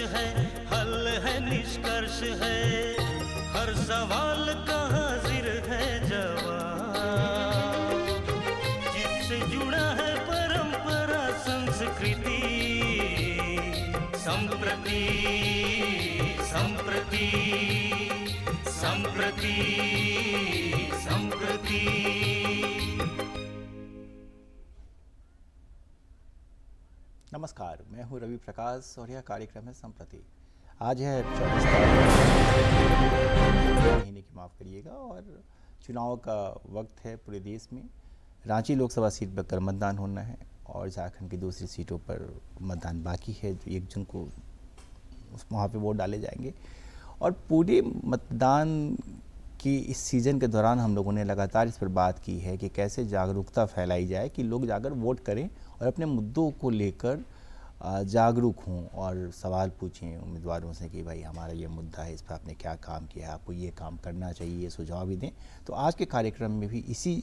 है, हल है, निष्कर्ष है, हर सवाल का हाजिर है जवाब, जिससे जुड़ा है परंपरा संस्कृति, संप्रति संप्रति संप्रति संप्रति। नमस्कार, मैं हूं रवि प्रकाश और यह कार्यक्रम है संप्रति। आज है 24 तारीख महीने की, माफ़ करिएगा, और चुनाव का वक्त है पूरे देश में। रांची लोकसभा सीट पर कल मतदान होना है और झारखंड की दूसरी सीटों पर मतदान बाकी है, जो 1 जून को वहाँ पे वोट डाले जाएंगे। और पूरे मतदान की इस सीज़न के दौरान हम लोगों ने लगातार इस पर बात की है कि कैसे जागरूकता फैलाई जाए कि लोग जाकर वोट करें और अपने मुद्दों को लेकर जागरूक हों और सवाल पूछें उम्मीदवारों से कि भाई हमारा ये मुद्दा है, इस पर आपने क्या काम किया है, आपको ये काम करना चाहिए, ये सुझाव भी दें। तो आज के कार्यक्रम में भी इसी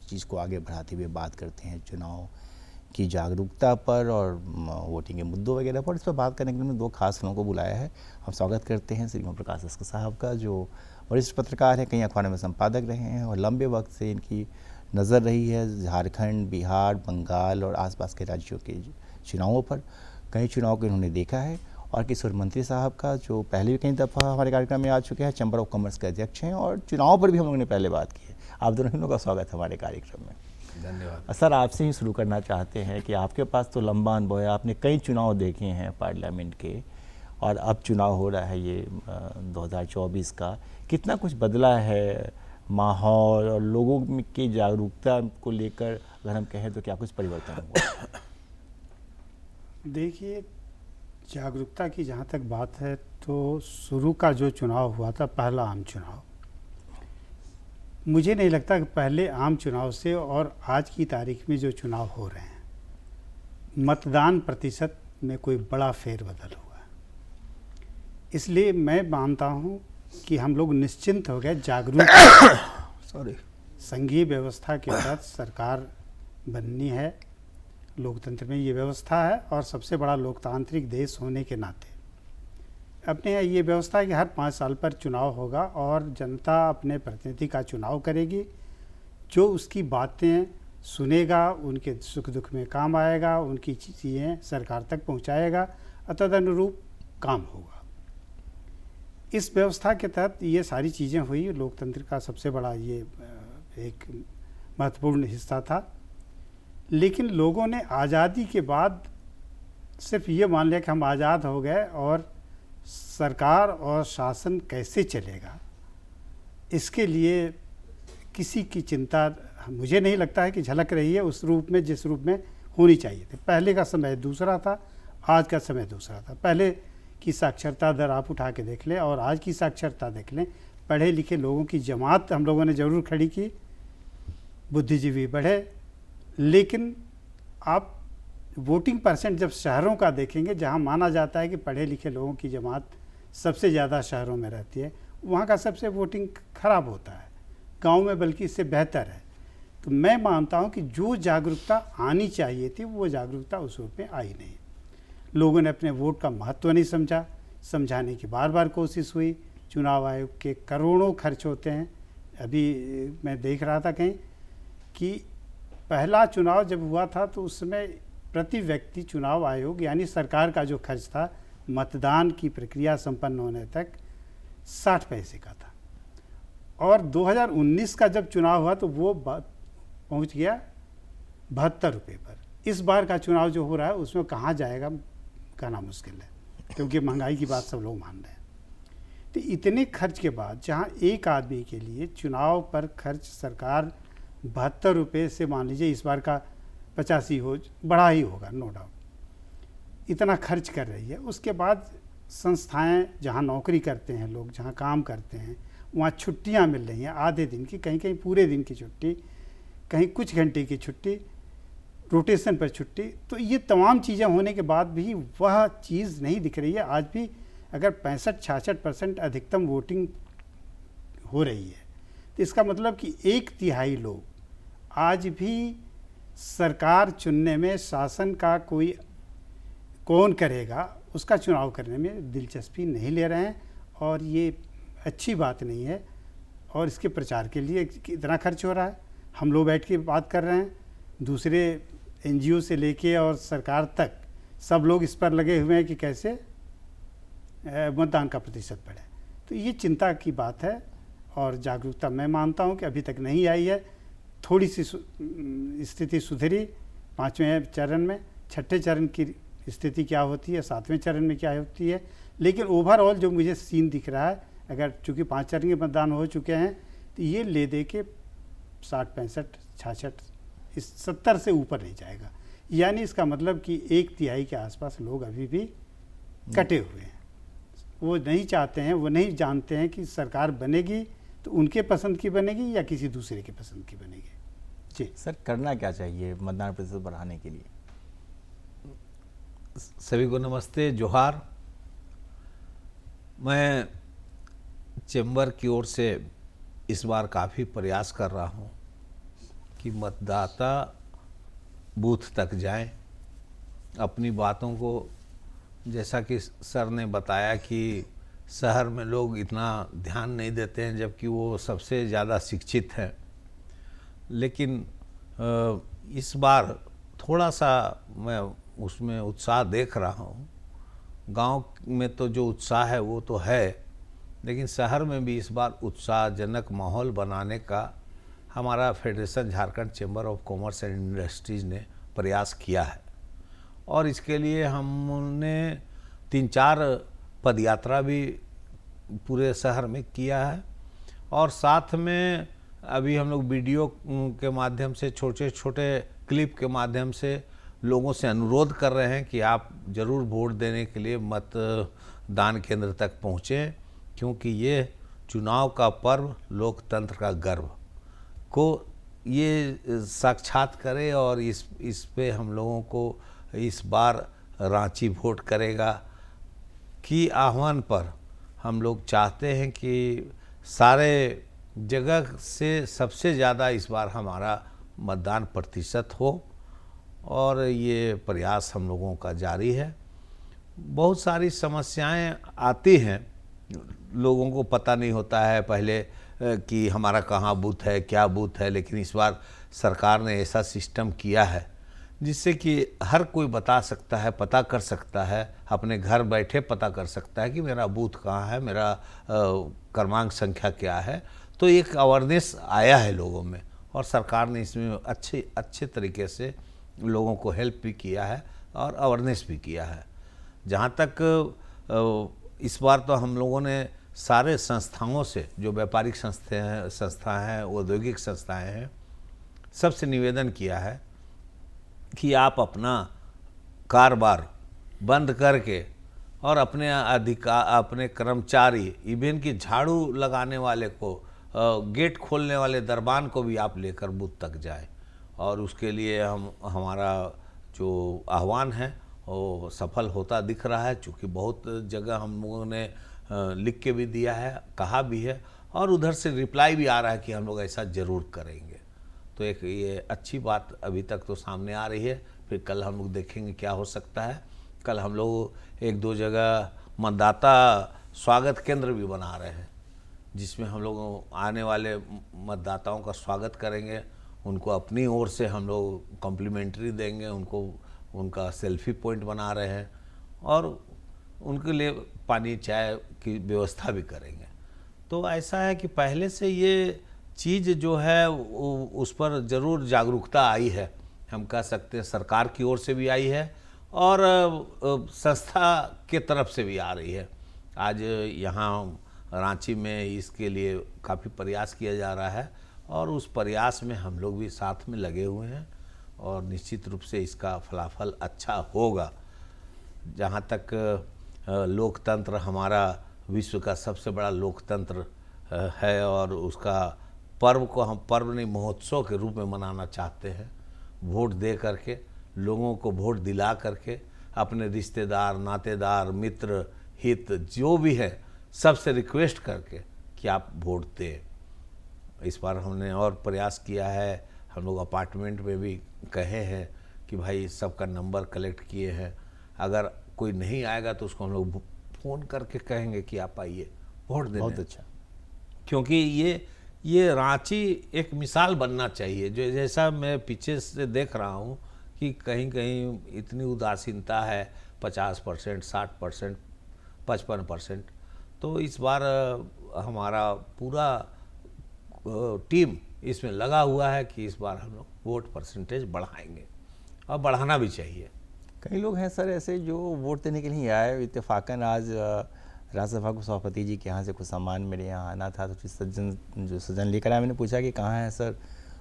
चीज़ को आगे बढ़ाते हुए बात करते हैं चुनाव की जागरूकता पर और वोटिंग के मुद्दों वगैरह पर। इस पर बात करने के लिए 2 खास लोगों को बुलाया है। हम स्वागत करते हैं श्री ओम प्रकाश अस्कर साहब का, जो वरिष्ठ पत्रकार हैं, कई अखबारों में संपादक रहे हैं और लंबे वक्त से इनकी नज़र रही है झारखंड, बिहार, बंगाल और आसपास के राज्यों के चुनावों पर। कई चुनाव को इन्होंने देखा है। और किशोर मंत्री साहब का, जो पहले भी कई दफ़ा हमारे कार्यक्रम में आ चुके हैं, चैम्बर ऑफ कॉमर्स के अध्यक्ष हैं और चुनाव पर भी हम लोगों ने पहले बात की है। आप दोनों का स्वागत है हमारे कार्यक्रम में। धन्यवाद सर, आपसे ही शुरू करना चाहते हैं कि आपके पास तो लंबा अनुभव है, आपने कई चुनाव देखे हैं पार्लियामेंट के, और अब चुनाव हो रहा है ये 2024 का। कितना कुछ बदला है माहौल और लोगों की जागरूकता को लेकर, अगर हम कहें तो क्या कुछ परिवर्तन हुआ? देखिए, जागरूकता की जहाँ तक बात है तो शुरू का जो चुनाव हुआ था, पहला आम चुनाव, मुझे नहीं लगता कि पहले आम चुनाव से और आज की तारीख में जो चुनाव हो रहे हैं, मतदान प्रतिशत में कोई बड़ा फेरबदल हुआ। इसलिए मैं मानता हूँ कि हम लोग निश्चिंत हो गए, जागरूक संघीय व्यवस्था के तहत सरकार बननी है, लोकतंत्र में ये व्यवस्था है और सबसे बड़ा लोकतांत्रिक देश होने के नाते अपने यहाँ ये व्यवस्था है कि हर 5 साल पर चुनाव होगा और जनता अपने प्रतिनिधि का चुनाव करेगी, जो उसकी बातें सुनेगा, उनके सुख दुख में काम आएगा, उनकी चीज़ें सरकार तक पहुँचाएगा, तदनुरूप काम होगा। इस व्यवस्था के तहत ये सारी चीज़ें हुई। लोकतंत्र का सबसे बड़ा ये एक महत्वपूर्ण हिस्सा था। लेकिन लोगों ने आज़ादी के बाद सिर्फ ये मान लिया कि हम आज़ाद हो गए और सरकार और शासन कैसे चलेगा, इसके लिए किसी की चिंता मुझे नहीं लगता है कि झलक रही है उस रूप में जिस रूप में होनी चाहिए थी। पहले का समय दूसरा था, आज का समय दूसरा था। पहले की साक्षरता दर आप उठा के देख लें और आज की साक्षरता देख लें। पढ़े लिखे लोगों की जमात हम लोगों ने ज़रूर खड़ी की, बुद्धिजीवी बढ़े, लेकिन आप वोटिंग परसेंट जब शहरों का देखेंगे, जहां माना जाता है कि पढ़े लिखे लोगों की जमात सबसे ज़्यादा शहरों में रहती है, वहां का सबसे वोटिंग खराब होता है। गांव में बल्कि इससे बेहतर है। तो मैं मानता हूं कि जो जागरूकता आनी चाहिए थी वो जागरूकता उस रूप में आई नहीं। लोगों ने अपने वोट का महत्व नहीं समझा, समझाने की बार बार कोशिश हुई। चुनाव आयोग के करोड़ों खर्च होते हैं। अभी मैं देख रहा था कहीं कि पहला चुनाव जब हुआ था तो उस समय प्रति व्यक्ति चुनाव आयोग यानी सरकार का जो खर्च था मतदान की प्रक्रिया संपन्न होने तक 60 पैसे का था, और 2019 का जब चुनाव हुआ तो वो पहुंच गया 72 रुपये पर। इस बार का चुनाव जो हो रहा है उसमें कहाँ जाएगा कहना मुश्किल है, क्योंकि महंगाई की बात सब लोग मान रहे हैं। तो इतने खर्च के बाद जहाँ एक आदमी के लिए चुनाव पर खर्च सरकार 72 रुपये से, मान लीजिए इस बार का 85 हो, बड़ा ही होगा नो डाउट, इतना खर्च कर रही है। उसके बाद संस्थाएं जहां नौकरी करते हैं लोग, जहां काम करते हैं, वहां छुट्टियां मिल रही हैं, आधे दिन की, कहीं कहीं पूरे दिन की छुट्टी, कहीं कुछ घंटे की छुट्टी, रोटेशन पर छुट्टी। तो ये तमाम चीज़ें होने के बाद भी वह चीज़ नहीं दिख रही है। आज भी अगर 65-66% अधिकतम वोटिंग हो रही है तो इसका मतलब कि 1/3 लोग आज भी सरकार चुनने में शासन का कौन करेगा उसका चुनाव करने में दिलचस्पी नहीं ले रहे हैं, और ये अच्छी बात नहीं है। और इसके प्रचार के लिए इतना खर्च हो रहा है, हम लोग बैठ के बात कर रहे हैं, दूसरे एनजीओ से लेके और सरकार तक सब लोग इस पर लगे हुए हैं कि कैसे मतदान का प्रतिशत बढ़े। तो ये चिंता की बात है, और जागरूकता मैं मानता हूं कि अभी तक नहीं आई है। थोड़ी सी स्थिति सुधरी 5वें चरण में, 6ठे चरण की स्थिति क्या होती है, 7वें चरण में क्या होती है, लेकिन ओवरऑल जो मुझे सीन दिख रहा है, अगर चूँकि 5 चरण के मतदान हो चुके हैं, तो ये ले दे के 60, 65, 66, इस 70 से ऊपर नहीं जाएगा। यानी इसका मतलब कि 1/3 के आसपास लोग अभी भी कटे हुए हैं। वो नहीं चाहते हैं, वो नहीं जानते हैं कि सरकार बनेगी तो उनके पसंद की बनेगी या किसी दूसरे के पसंद की बनेगी। जी सर, करना क्या चाहिए मतदान प्रतिशत बढ़ाने के लिए? सभी को नमस्ते, जोहार। मैं चैम्बर की ओर से इस बार काफ़ी प्रयास कर रहा हूं कि मतदाता बूथ तक जाएं, अपनी बातों को, जैसा कि सर ने बताया कि शहर में लोग इतना ध्यान नहीं देते हैं जबकि वो सबसे ज़्यादा शिक्षित हैं, लेकिन इस बार थोड़ा सा मैं उसमें उत्साह देख रहा हूँ। गांव में तो जो उत्साह है वो तो है, लेकिन शहर में भी इस बार उत्साहजनक माहौल बनाने का हमारा federation Jharkhand chamber of commerce and industries ने प्रयास किया है। और इसके लिए हमने 3-4 पदयात्रा भी पूरे शहर में किया है, और साथ में अभी हम लोग वीडियो के माध्यम से, छोटे छोटे क्लिप के माध्यम से लोगों से अनुरोध कर रहे हैं कि आप ज़रूर वोट देने के लिए मतदान केंद्र तक पहुँचें, क्योंकि ये चुनाव का पर्व, लोकतंत्र का गर्व को ये साक्षात करे। और इस पे हम लोगों को इस बार रांची वोट करेगा की आह्वान पर हम लोग चाहते हैं कि सारे जगह से सबसे ज़्यादा इस बार हमारा मतदान प्रतिशत हो, और ये प्रयास हम लोगों का जारी है। बहुत सारी समस्याएं आती हैं, लोगों को पता नहीं होता है पहले कि हमारा कहाँ बूथ है, क्या बूथ है, लेकिन इस बार सरकार ने ऐसा सिस्टम किया है जिससे कि हर कोई बता सकता है, पता कर सकता है, अपने घर बैठे पता कर सकता है कि मेरा बूथ कहाँ है, मेरा क्रमांक संख्या क्या है। तो एक अवेयरनेस आया है लोगों में, और सरकार ने इसमें अच्छे तरीके से लोगों को हेल्प भी किया है और अवेयरनेस भी किया है। जहाँ तक इस बार तो हम लोगों ने सारे संस्थाओं से, जो व्यापारिक संस्थाएं हैं, औद्योगिक संस्थाएं हैं, सबसे निवेदन किया है कि आप अपना कारोबार बंद करके और अपने कर्मचारी, इवन कि झाड़ू लगाने वाले को, गेट खोलने वाले दरबान को भी आप लेकर बूथ तक जाए। और उसके लिए हमारा जो आह्वान है वो सफल होता दिख रहा है, चूँकि बहुत जगह हम लोगों ने लिख के भी दिया है, कहा भी है, और उधर से रिप्लाई भी आ रहा है कि हम लोग ऐसा ज़रूर करेंगे। तो एक ये अच्छी बात अभी तक तो सामने आ रही है। फिर कल हम लोग देखेंगे क्या हो सकता है। कल हम लोग 1-2 जगह मतदाता स्वागत केंद्र भी बना रहे हैं, जिसमें हम लोग आने वाले मतदाताओं का स्वागत करेंगे, उनको अपनी ओर से हम लोग कॉम्प्लीमेंट्री देंगे, उनका सेल्फी पॉइंट बना रहे हैं, और उनके लिए पानी चाय की व्यवस्था भी करेंगे। तो ऐसा है कि पहले से ये चीज़ जो है उस पर ज़रूर जागरूकता आई है, हम कह सकते हैं सरकार की ओर से भी आई है और संस्था के तरफ से भी आ रही है। आज यहाँ रांची में इसके लिए काफ़ी प्रयास किया जा रहा है, और उस प्रयास में हम लोग भी साथ में लगे हुए हैं, और निश्चित रूप से इसका फलाफल अच्छा होगा। जहाँ तक लोकतंत्र, हमारा विश्व का सबसे बड़ा लोकतंत्र है, और उसका पर्व को हम पर्व नहीं महोत्सव के रूप में मनाना चाहते हैं। वोट दे करके, लोगों को वोट दिला करके, अपने रिश्तेदार, नातेदार, मित्र, हित जो भी है सबसे रिक्वेस्ट करके कि आप वोट दें। इस बार हमने और प्रयास किया है, हम लोग अपार्टमेंट में भी कहे हैं कि भाई सबका नंबर कलेक्ट किए हैं, अगर कोई नहीं आएगा तो उसको हम लोग फ़ोन करके कहेंगे कि आप आइए वोट देने। बहुत अच्छा। क्योंकि ये रांची एक मिसाल बनना चाहिए। जो जैसा मैं पीछे से देख रहा हूँ कि कहीं कहीं इतनी उदासीनता है, 50%, 60%, 55%, तो इस बार हमारा पूरा टीम इसमें लगा हुआ है कि इस बार हम लोग वोट परसेंटेज बढ़ाएंगे और बढ़ाना भी चाहिए। कई लोग हैं सर ऐसे जो वोट देने के लिए आए, इत्तेफाकन आज राज्यसभा को सभापति जी के यहाँ से कुछ सामान मेरे यहाँ आना था, तो सज्जन लेकर आया। मैंने पूछा कि कहाँ है सर,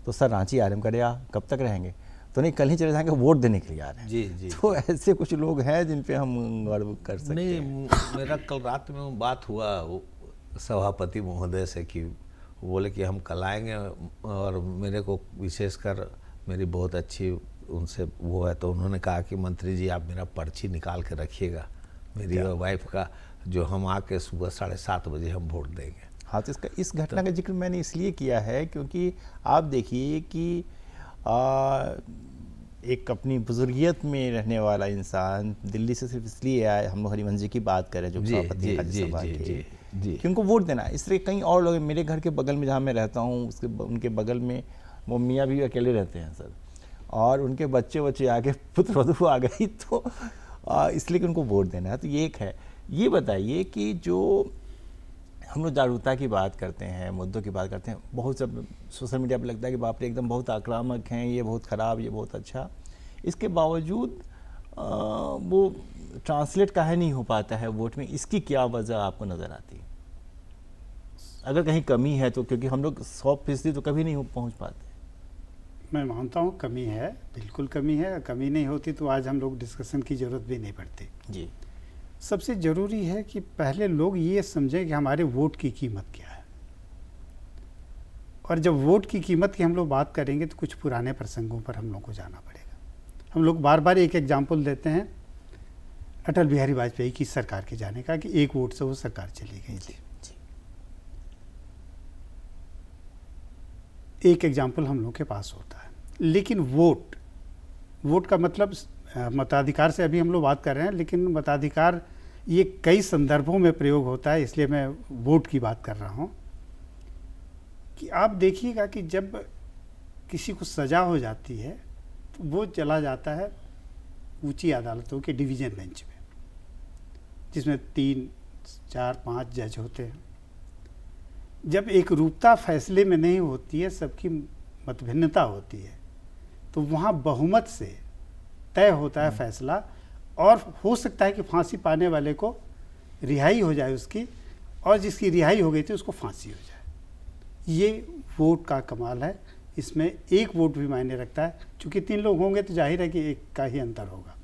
तो सर रांची आ रहे हैं। करे कब तक रहेंगे? तो नहीं, कल ही चले जाएंगे, वोट देने के लिए आ रहे हैं। जी जी। तो ऐसे कुछ लोग हैं जिन पे हम गर्व कर सकते हैं। नहीं, मेरा कल रात में बात हुआ सभापति महोदय से कि बोले कि हम कल आएंगे, और मेरे को विशेषकर मेरी बहुत अच्छी उनसे वो है, तो उन्होंने कहा कि मंत्री जी आप मेरा पर्ची निकाल के रखिएगा मेरी और वाइफ का, जो हम आके सुबह 7:30 बजे हम वोट देंगे। हाँ, तो इस घटना का जिक्र मैंने इसलिए किया है क्योंकि आप देखिए कि एक अपनी बुजुर्गियत में रहने वाला इंसान दिल्ली से सिर्फ इसलिए आया, हम लोग हरिवंश जी की बात करें जो सभापति राज्यसभा के, कि उनको वोट देना। इस तरह कई और लोग, मेरे घर के बगल में जहाँ मैं रहता हूँ उनके बगल में वो मियाँ भी अकेले रहते हैं सर, और उनके बच्चे आगे पुत्र वधू आ गई, तो इसलिए कि उनको वोट देना है। तो ये एक है। ये बताइए कि जो हम लोग जागरूकता की बात करते हैं, मुद्दों की बात करते हैं, बहुत सब सोशल मीडिया पर लगता है कि बाप रे एकदम बहुत आक्रामक हैं, ये बहुत ख़राब, ये बहुत अच्छा। इसके बावजूद वो ट्रांसलेट काहे नहीं हो पाता है वोट में? इसकी क्या वजह आपको नज़र आती है? अगर कहीं कमी है तो, क्योंकि हम लोग 100% तो कभी नहीं पहुँच पाते। मैं मानता हूँ कमी है, बिल्कुल कमी है। कमी नहीं होती तो आज हम लोग डिस्कशन की ज़रूरत भी नहीं पड़ती जी। सबसे ज़रूरी है कि पहले लोग ये समझें कि हमारे वोट की कीमत क्या है। और जब वोट की कीमत की हम लोग बात करेंगे तो कुछ पुराने प्रसंगों पर हम लोग को जाना पड़ेगा। हम लोग बार बार एक एग्जाम्पल देते हैं अटल बिहारी वाजपेयी की सरकार के जाने का, कि एक वोट से वो सरकार चली गई थी। एक एग्जाम्पल हम लोग के पास होता है। लेकिन वोट का मतलब मताधिकार से अभी हम लोग बात कर रहे हैं, लेकिन मताधिकार ये कई संदर्भों में प्रयोग होता है, इसलिए मैं वोट की बात कर रहा हूँ। कि आप देखिएगा कि जब किसी को सज़ा हो जाती है तो वो चला जाता है ऊंची अदालतों के डिवीज़न बेंच में, जिसमें 3, 4, 5 जज होते हैं। जब एक रूपता फैसले में नहीं होती है, सबकी मतभिन्नता होती है, तो वहाँ बहुमत से तय होता है फैसला, और हो सकता है कि फांसी पाने वाले को रिहाई हो जाए उसकी, और जिसकी रिहाई हो गई थी उसको फांसी हो जाए। ये वोट का कमाल है। इसमें एक वोट भी मायने रखता है। चूँकि 3 लोग होंगे तो जाहिर है कि एक का ही अंतर होगा।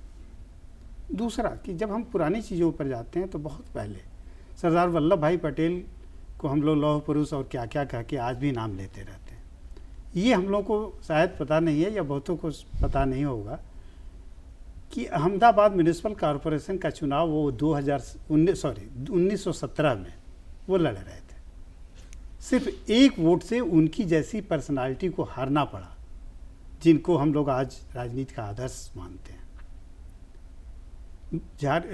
दूसरा कि जब हम पुरानी चीज़ों पर जाते हैं तो बहुत पहले सरदार वल्लभ भाई पटेल को हम लोग लौह पुरुष और क्या क्या कह के आज भी नाम लेते रहते हैं। ये हम लोग को शायद पता नहीं है, या बहुतों को पता नहीं होगा कि अहमदाबाद म्यूनिसिपल कॉरपोरेशन का चुनाव वो 1917 में वो लड़ रहे थे। सिर्फ एक वोट से उनकी जैसी पर्सनालिटी को हारना पड़ा, जिनको हम लोग आज राजनीति का आदर्श मानते हैं।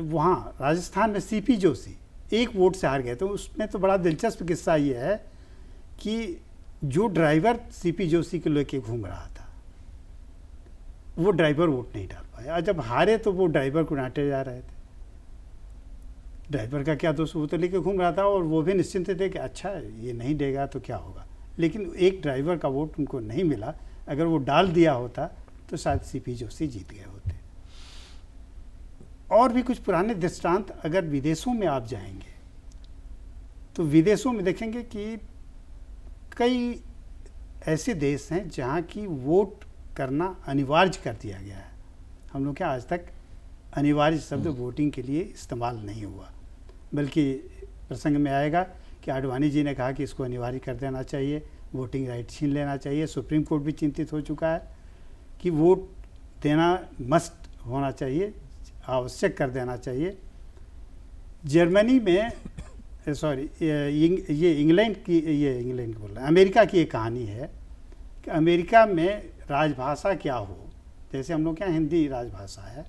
वहाँ राजस्थान में सीपी जोशी एक वोट से हार गए। तो उसमें तो बड़ा दिलचस्प किस्सा ये है कि जो ड्राइवर सीपी जोशी को लेके घूम रहा था, वो ड्राइवर वोट नहीं डाल पाया, और जब हारे तो वो ड्राइवर को डांटे जा रहे थे। ड्राइवर का क्या दोष, वो तो लेके घूम रहा था, और वो भी निश्चिंत थे कि अच्छा ये नहीं देगा तो क्या होगा। लेकिन एक ड्राइवर का वोट उनको नहीं मिला। अगर वो डाल दिया होता तो शायद सीपी जोशी जीत गए होते। और भी कुछ पुराने दृष्टांत, अगर विदेशों में आप जाएंगे तो विदेशों में देखेंगे कि कई ऐसे देश हैं जहाँ की वोट करना अनिवार्य कर दिया गया है। हम लोग क्या आज तक अनिवार्य शब्द वोटिंग के लिए इस्तेमाल नहीं हुआ, बल्कि प्रसंग में आएगा कि आडवाणी जी ने कहा कि इसको अनिवार्य कर देना चाहिए, वोटिंग राइट छीन लेना चाहिए। सुप्रीम कोर्ट भी चिंतित हो चुका है कि वोट देना मस्ट होना चाहिए, आवश्यक कर देना चाहिए। जर्मनी में इंग्लैंड बोल रहा है, अमेरिका की एक कहानी है कि अमेरिका में राजभाषा क्या हो, जैसे हम लोग क्या हिंदी राजभाषा है,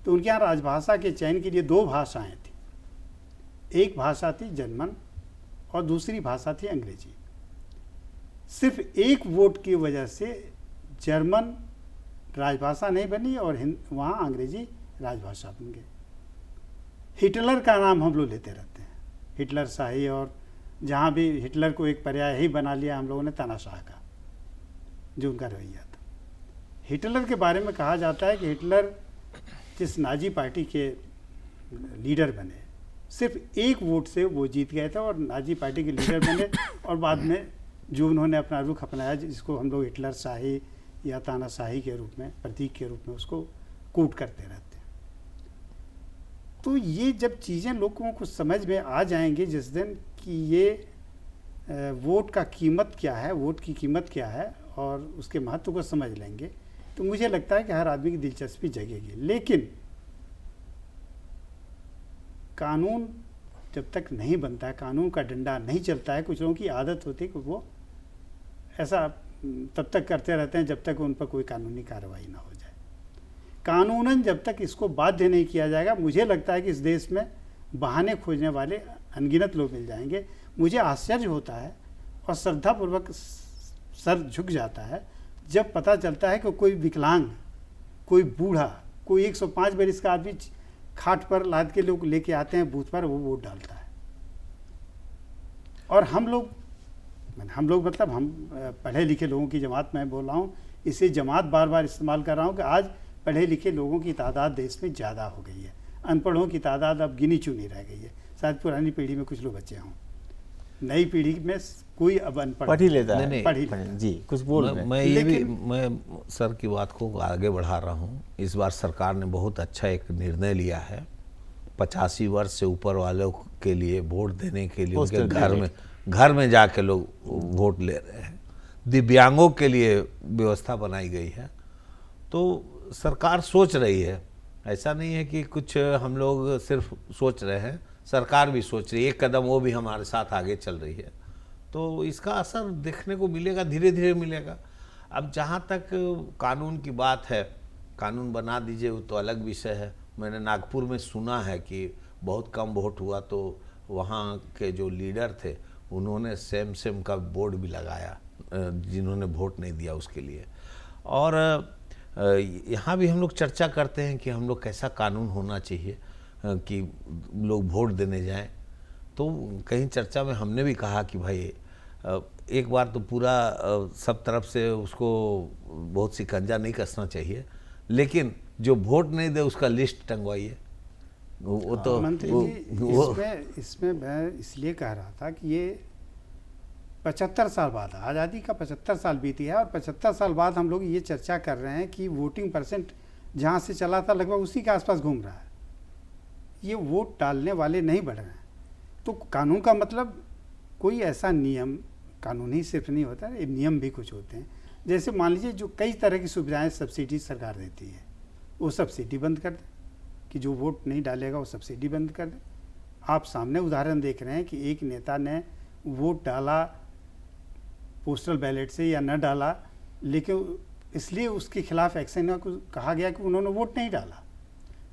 तो उनके यहाँ राजभाषा के चयन के लिए 2 भाषाएं थी। एक भाषा थी जर्मन और दूसरी भाषा थी अंग्रेजी। सिर्फ एक वोट की वजह से जर्मन राजभाषा नहीं बनी और वहाँ अंग्रेजी राजभाषा बन गई। हिटलर का नाम हम लोग लेते रहते हैं, हिटलर शाही, और जहाँ भी हिटलर को एक पर्याय ही बना लिया हम लोगों ने तानाशाह का, जो उनका रवैया था। हिटलर के बारे में कहा जाता है कि हिटलर जिस नाजी पार्टी के लीडर बने, सिर्फ एक वोट से वो जीत गए थे और नाजी पार्टी के लीडर बने, और बाद में जो उन्होंने अपना रुख अपनाया, जिसको हम लोग हिटलर शाही या तानाशाही के रूप में, प्रतीक के रूप में उसको कोट करते रहते हैं। तो ये जब चीज़ें लोगों को समझ में आ जाएंगी जिस दिन कि ये वोट का कीमत क्या है, वोट की कीमत क्या है, और उसके महत्व को समझ लेंगे, तो मुझे लगता है कि हर आदमी की दिलचस्पी जगेगी। लेकिन कानून जब तक नहीं बनता है, कानून का डंडा नहीं चलता है, कुछ लोगों की आदत होती है कि वो ऐसा तब तक करते रहते हैं जब तक उन पर कोई कानूनी कार्रवाई ना हो जाए। कानूनन जब तक इसको बाध्य नहीं किया जाएगा, मुझे लगता है कि इस देश में बहाने खोजने वाले अनगिनत लोग मिल जाएंगे। मुझे आश्चर्य होता है और श्रद्धापूर्वक सर झुक जाता है जब पता चलता है कि कोई विकलांग, कोई बूढ़ा, कोई 105 बरस का आदमी खाट पर लाद के लोग लेके आते हैं बूथ पर, वो वोट डालता है। और हम लोग मतलब हम पढ़े लिखे लोगों की जमात में बोल रहा हूँ, इसे जमात बार बार इस्तेमाल कर रहा हूँ कि आज पढ़े लिखे लोगों की तादाद देश में ज़्यादा हो गई है, अनपढ़ों की तादाद अब गिनी चुनी रह गई है। शायद पुरानी पीढ़ी में कुछ लोग बचे हों, नई पीढ़ी में कोई अब अनपढ़ पढ़ ही लेता है। नहीं, पढ़ ही लेता है। जी, कुछ बोल रहे हैं। मैं ये भी मैं सर की बात को आगे बढ़ा रहा हूँ। इस बार सरकार ने बहुत अच्छा एक निर्णय लिया है, 85 वर्ष से ऊपर वालों के लिए वोट देने के लिए उनके घर में जाके लोग वोट ले रहे हैं। दिव्यांगों के लिए व्यवस्था बनाई गई है। तो सरकार सोच रही है, ऐसा नहीं है कि कुछ हम लोग सिर्फ सोच रहे हैं, सरकार भी सोच रही है, एक कदम वो भी हमारे साथ आगे चल रही है। तो इसका असर देखने को मिलेगा, धीरे धीरे मिलेगा। अब जहाँ तक कानून की बात है, कानून बना दीजिए वो तो अलग विषय है। मैंने नागपुर में सुना है कि बहुत कम वोट हुआ तो वहाँ के जो लीडर थे उन्होंने सेम का बोर्ड भी लगाया, जिन्होंने वोट नहीं दिया उसके लिए। और यहाँ भी हम लोग चर्चा करते हैं कि हम लोग कैसा कानून होना चाहिए कि लोग वोट देने जाएं। तो कहीं चर्चा में हमने भी कहा कि भाई एक बार तो पूरा सब तरफ से उसको बहुत शिकंजा नहीं कसना चाहिए, लेकिन जो वोट नहीं दे उसका लिस्ट टंगवाइए। वो तो मंत्री जी, इसमें मैं इसलिए कह रहा था कि ये 75 साल बाद, आज़ादी का 75 साल बीती है और 75 साल बाद हम लोग ये चर्चा कर रहे हैं कि वोटिंग परसेंट जहाँ से चला था लगभग उसी के आसपास घूम रहा है। ये वोट डालने वाले नहीं बढ़ रहे हैं। तो कानून का मतलब कोई ऐसा नियम, कानून ही सिर्फ नहीं होता है, नियम भी कुछ होते हैं। जैसे मान लीजिए जो कई तरह की सुविधाएं सब्सिडी सरकार देती है, वो सब्सिडी बंद कर दे कि जो वोट नहीं डालेगा वो सब्सिडी बंद कर दे। आप सामने उदाहरण देख रहे हैं कि एक नेता ने वोट डाला पोस्टल बैलेट से या न डाला, लेकिन इसलिए उसके खिलाफ एक्शन कहा गया कि उन्होंने वोट नहीं डाला।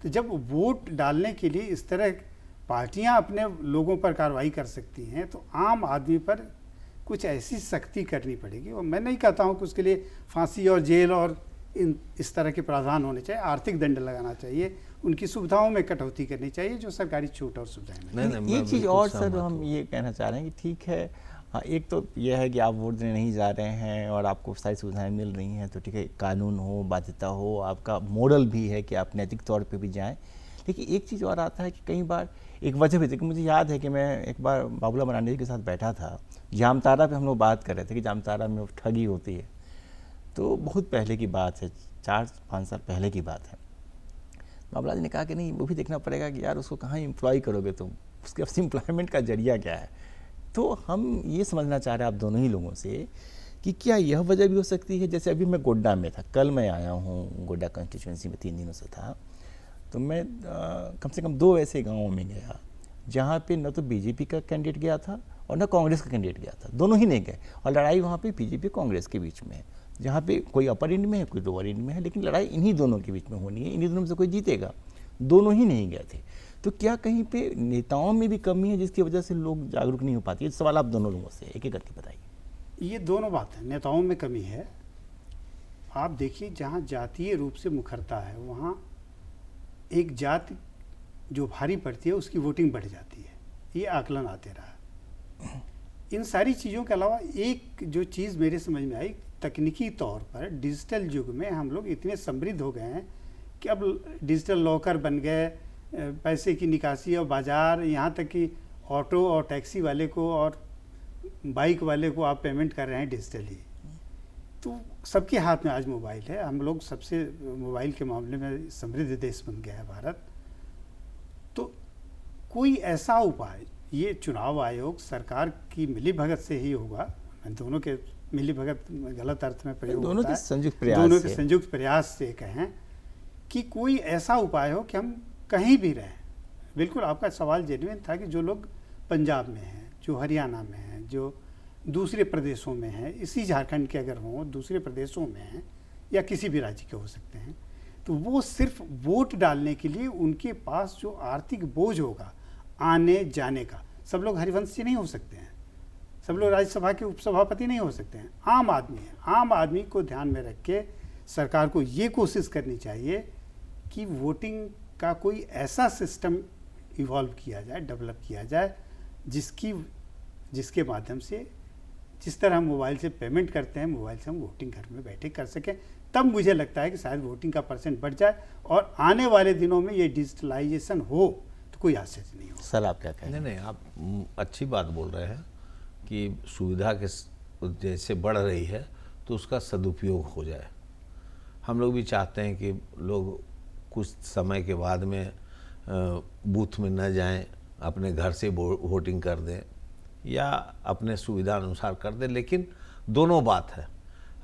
तो जब वोट डालने के लिए इस तरह पार्टियां अपने लोगों पर कार्रवाई कर सकती हैं, तो आम आदमी पर कुछ ऐसी सख्ती करनी पड़ेगी। और मैं नहीं कहता हूं कि उसके लिए फांसी और जेल और इस तरह के प्रावधान होने चाहिए, आर्थिक दंड लगाना चाहिए, उनकी सुविधाओं में कटौती करनी चाहिए, जो सरकारी छूट और सुविधाएं। एक चीज़ और सर हम ये कहना चाह रहे हैं कि ठीक है, हाँ, एक तो यह है कि आप वोट देने नहीं जा रहे हैं और आपको सारी सुविधाएं मिल रही हैं, तो ठीक है, कानून हो, बाध्यता हो, आपका मॉडल भी है कि आप नैतिक तौर पे भी जाएं। लेकिन एक चीज़ और आता है कि कई बार एक वजह भी थी कि मुझे याद है कि मैं एक बार बाबूलाल मरांडी के साथ बैठा था, जामताड़ा पे हम लोग बात कर रहे थे कि जामताड़ा में ठगी होती है। तो बहुत पहले की बात है, 4-5 साल पहले की बात है। बाबूलाल जी ने कहा कि नहीं, वो भी देखना पड़ेगा कि यार उसको कहाँ एम्प्लॉय करोगे तुम, उसके एम्प्लॉयमेंट का जरिया क्या है। तो हम ये समझना चाह रहे हैं आप दोनों ही लोगों से कि क्या यह वजह भी हो सकती है, जैसे अभी मैं गोड्डा में था, कल मैं आया हूँ गोड्डा कंस्टिट्यूंसी में 3 दिनों से था, तो मैं कम से कम 2 ऐसे गाँवों में गया जहाँ पे न तो बीजेपी का कैंडिडेट गया था और न कांग्रेस का कैंडिडेट गया था, दोनों ही नहीं गए। और लड़ाई वहाँ पे बीजेपी कांग्रेस के बीच में है, जहाँ पे कोई अपर एंड में है, कोई लोअर एंड में है, लेकिन लड़ाई इन्हीं दोनों के बीच में होनी है, इन्हीं दोनों में से कोई जीतेगा। दोनों ही नहीं गए थे। तो क्या कहीं पे नेताओं में भी कमी है जिसकी वजह से लोग जागरूक नहीं हो पाते? ये सवाल आप दोनों लोगों से एक एक करके बताइए। ये दोनों बात है, नेताओं में कमी है। आप देखिए, जहाँ जातीय रूप से मुखरता है वहाँ एक जाति जो भारी पड़ती है उसकी वोटिंग बढ़ जाती है, ये आकलन आते रहा। इन सारी चीज़ों के अलावा एक जो चीज़ मेरे समझ में आई, तकनीकी तौर पर डिजिटल युग में हम लोग इतने समृद्ध हो गए हैं कि अब डिजिटल लॉकर बन गए, पैसे की निकासी और बाज़ार, यहाँ तक कि ऑटो और टैक्सी वाले को और बाइक वाले को आप पेमेंट कर रहे हैं डिजिटली। तो सबके हाथ में आज मोबाइल है। हम लोग सबसे मोबाइल के मामले में समृद्ध देश बन गया है भारत। तो कोई ऐसा उपाय, ये चुनाव आयोग सरकार की मिलीभगत से ही होगा। दोनों के मिलीभगत गलत अर्थ में प्रयोग दोनों होता के है, संयुक्त प्रयास दोनों के से। संयुक्त प्रयास से कहें कि कोई ऐसा उपाय हो कि हम कहीं भी रहें। बिल्कुल आपका सवाल जेन्युइन था कि जो लोग पंजाब में हैं, जो हरियाणा में हैं, जो दूसरे प्रदेशों में हैं, इसी झारखंड के अगर हों, दूसरे प्रदेशों में हैं या किसी भी राज्य के हो सकते हैं, तो वो सिर्फ वोट डालने के लिए उनके पास जो आर्थिक बोझ होगा आने जाने का, सब लोग हरिवंश जी नहीं हो सकते हैं, सब लोग राज्यसभा के उपसभापति नहीं हो सकते हैं, आम आदमी है। आम आदमी को ध्यान में रख के सरकार को ये कोशिश करनी चाहिए कि वोटिंग का कोई ऐसा सिस्टम इवॉल्व किया जाए, डेवलप किया जाए, जिसके माध्यम से जिस तरह हम मोबाइल से पेमेंट करते हैं, मोबाइल से हम वोटिंग घर में बैठे कर सकें। तब मुझे लगता है कि शायद वोटिंग का % बढ़ जाए और आने वाले दिनों में ये डिजिटलाइजेशन हो तो कोई आश्चर्य नहीं हो। सर आप क्या कहें? नहीं, आप अच्छी बात बोल रहे हैं कि सुविधा के जैसे बढ़ रही है तो उसका सदुपयोग हो जाए। हम लोग भी चाहते हैं कि लोग कुछ समय के बाद में बूथ में न जाएं, अपने घर से वोटिंग कर दें या अपने सुविधा अनुसार कर दें। लेकिन दोनों बात है,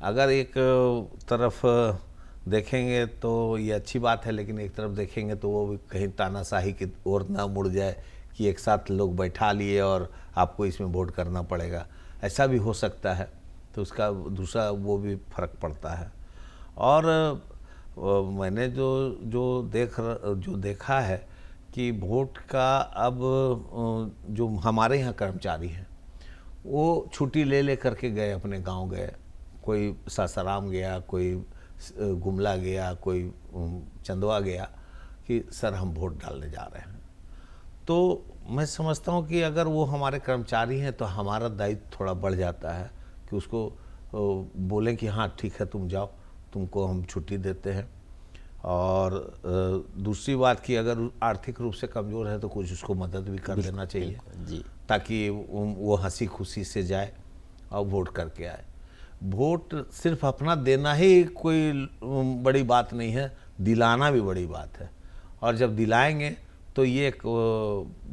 अगर एक तरफ देखेंगे तो ये अच्छी बात है, लेकिन एक तरफ देखेंगे तो वो भी कहीं तानाशाही की ओर ना मुड़ जाए कि एक साथ लोग बैठा लिए और आपको इसमें वोट करना पड़ेगा, ऐसा भी हो सकता है। तो उसका दूसरा वो भी फर्क पड़ता है। और मैंने जो देखा है कि वोट का अब जो हमारे यहाँ कर्मचारी हैं वो छुट्टी ले करके गए, अपने गांव गए, कोई सासाराम गया, कोई गुमला गया, कोई चंदवा गया कि सर हम वोट डालने जा रहे हैं। तो मैं समझता हूँ कि अगर वो हमारे कर्मचारी हैं तो हमारा दायित्व थोड़ा बढ़ जाता है कि उसको बोलें कि हाँ ठीक है तुम जाओ, तुमको हम छुट्टी देते हैं। और दूसरी बात कि अगर आर्थिक रूप से कमज़ोर है तो कुछ उसको मदद भी कर देना चाहिए जी, ताकि वो हंसी खुशी से जाए और वोट करके आए। वोट सिर्फ अपना देना ही कोई बड़ी बात नहीं है, दिलाना भी बड़ी बात है। और जब दिलाएंगे तो ये एक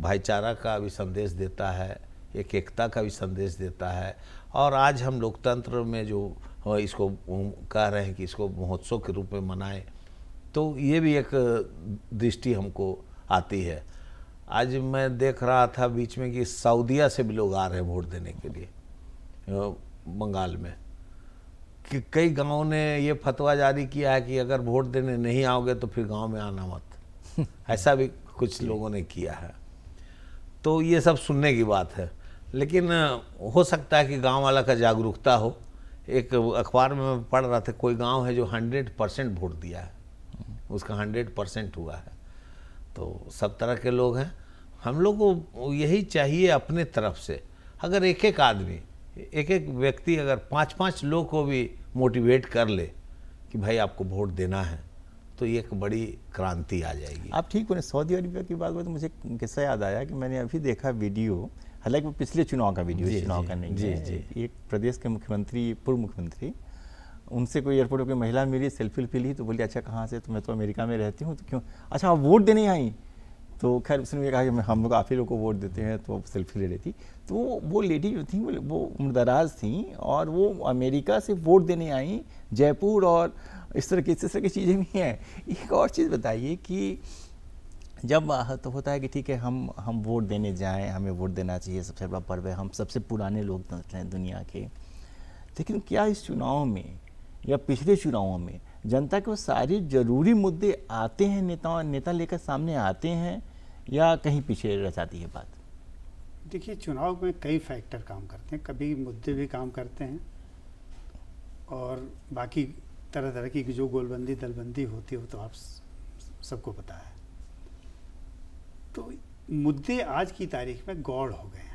भाईचारा का भी संदेश देता है, एक एकता का भी संदेश देता है। और आज हम लोकतंत्र में जो इसको कह रहे हैं कि इसको महोत्सव के रूप में मनाएं, तो ये भी एक दृष्टि हमको आती है। आज मैं देख रहा था बीच में कि सऊदीया से भी लोग आ रहे हैं वोट देने के लिए, बंगाल में, कि कई गांवों ने ये फतवा जारी किया है कि अगर वोट देने नहीं आओगे तो फिर गांव में आना मत। ऐसा भी कुछ लोगों ने किया है। तो ये सब सुनने की बात है, लेकिन हो सकता है कि गांव वाला का जागरूकता हो। एक अखबार में मैं पढ़ रहा था, कोई गांव है जो 100% वोट दिया है, उसका 100% हुआ है। तो सब तरह के लोग हैं। हम लोग को यही चाहिए अपने तरफ से, अगर एक एक आदमी, एक एक व्यक्ति अगर 5-5 लोग को भी मोटिवेट कर ले कि भाई आपको वोट देना है, तो ये एक बड़ी क्रांति आ जाएगी। आप ठीक बोले। सऊदी अरबिया की बात हुई तो मुझे किस्सा याद आया कि मैंने अभी देखा वीडियो, हालांकि वो पिछले चुनाव का वीडियो, चुनाव का नहीं है। एक प्रदेश के मुख्यमंत्री, पूर्व मुख्यमंत्री, उनसे कोई एयरपोर्ट पर कोई महिला मिली, सेल्फी ली, तो बोली अच्छा कहाँ से? तो मैं तो अमेरिका में रहती हूँ। तो क्यों? अच्छा आप वोट देने आई? तो खैर उसने कहा कि हम लोग आप ही लोग को वोट देते हैं, तो सेल्फी ले रही थी। तो वो लेडी जो थी वो उम्रदराज थी और वो अमेरिका से वोट देने आई, जयपुर, और इस तरह की चीज़ें भी हैं। एक और चीज़ बताइए कि जब तो होता है कि ठीक है हम वोट देने जाएं, हमें वोट देना चाहिए, सबसे बड़ा पर्व है, हम सबसे पुराने लोकतंत्र हैं दुनिया के, लेकिन क्या इस चुनाव में या पिछले चुनावों में जनता के वो सारे जरूरी मुद्दे आते हैं, नेता लेकर सामने आते हैं, या कहीं पीछे रह जाती है बात? देखिए, चुनाव में कई फैक्टर काम करते हैं, कभी मुद्दे भी काम करते हैं और बाकी तरह तरह की जो गोलबंदी दलबंदी होती है वो तो आप सबको पता है। तो मुद्दे आज की तारीख में गौड़ हो गए हैं।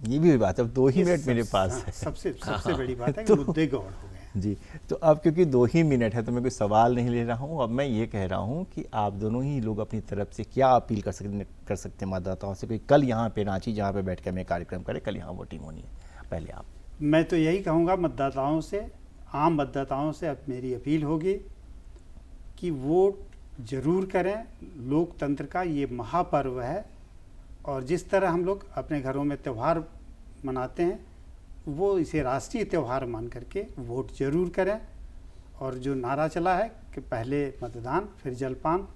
ये भी बात है, अब 2 ही मिनट मेरे पास हाँ, है। सबसे बड़ी बात है कि मुद्दे गौड़ हो गए हैं। जी, तो अब क्योंकि 2 ही मिनट है तो मैं कोई सवाल नहीं ले रहा हूँ। अब मैं ये कह रहा हूँ कि आप दोनों ही लोग अपनी तरफ से क्या अपील कर सकते हैं मतदाताओं से? कोई कल यहाँ पे रांची जहाँ पे बैठ के हमें कार्यक्रम करे, कल यहाँ वोटिंग होनी है, पहले आप। मैं तो यही कहूँगा मतदाताओं से, आम मतदाताओं से अब मेरी अपील होगी कि वोट जरूर करें। लोकतंत्र का ये महापर्व है और जिस तरह हम लोग अपने घरों में त्यौहार मनाते हैं वो इसे राष्ट्रीय त्यौहार मान करके वोट जरूर करें। और जो नारा चला है कि पहले मतदान फिर जलपान,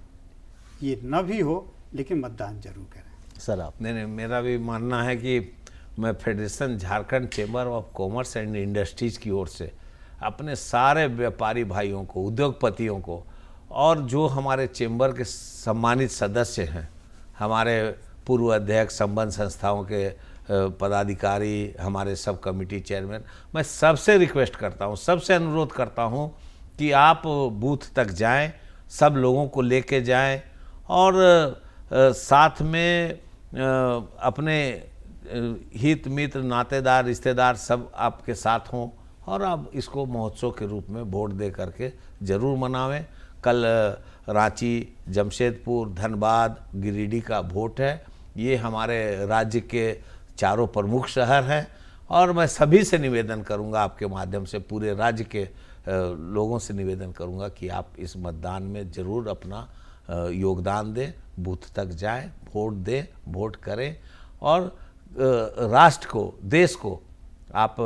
ये न भी हो लेकिन मतदान जरूर करें। सर आप? नहीं, मेरा भी मानना है कि मैं federation Jharkhand chamber of commerce and industries की ओर से अपने सारे व्यापारी भाइयों को, उद्योगपतियों को और जो हमारे चेंबर के सम्मानित सदस्य हैं, हमारे पूर्व अध्यक्ष, संबंध संस्थाओं के पदाधिकारी, हमारे सब कमेटी चेयरमैन, मैं सबसे रिक्वेस्ट करता हूं, सबसे अनुरोध करता हूं कि आप बूथ तक जाएं, सब लोगों को लेके जाएं और साथ में अपने हित मित्र, नातेदार, रिश्तेदार सब आपके साथ हों और आप इसको महोत्सव के रूप में वोट दे करके ज़रूर मनावें। कल रांची, जमशेदपुर, धनबाद, गिरिडीह का वोट है। ये हमारे राज्य के चारों प्रमुख शहर हैं और मैं सभी से निवेदन करूंगा, आपके माध्यम से पूरे राज्य के लोगों से निवेदन करूंगा कि आप इस मतदान में ज़रूर अपना योगदान दें, बूथ तक जाएं, वोट दें, वोट करें और राष्ट्र को, देश को आप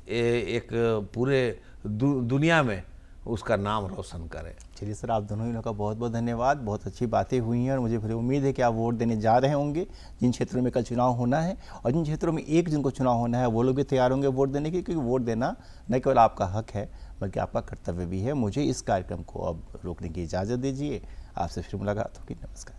एक पूरे दुनिया में उसका नाम रोशन करें। चलिए सर, आप दोनों ही लोगों का बहुत बहुत धन्यवाद। बहुत अच्छी बातें हुई हैं और मुझे पूरी उम्मीद है कि आप वोट देने जा रहे होंगे जिन क्षेत्रों में कल चुनाव होना है, और जिन क्षेत्रों में 1 जून को चुनाव होना है वो लोग भी तैयार होंगे वोट देने के, क्योंकि वोट देना न केवल आपका हक है बल्कि आपका कर्तव्य भी है। मुझे इस कार्यक्रम को अब रोकने की इजाज़त दीजिए। आपसे फिर मुलाकात होगी। नमस्कार।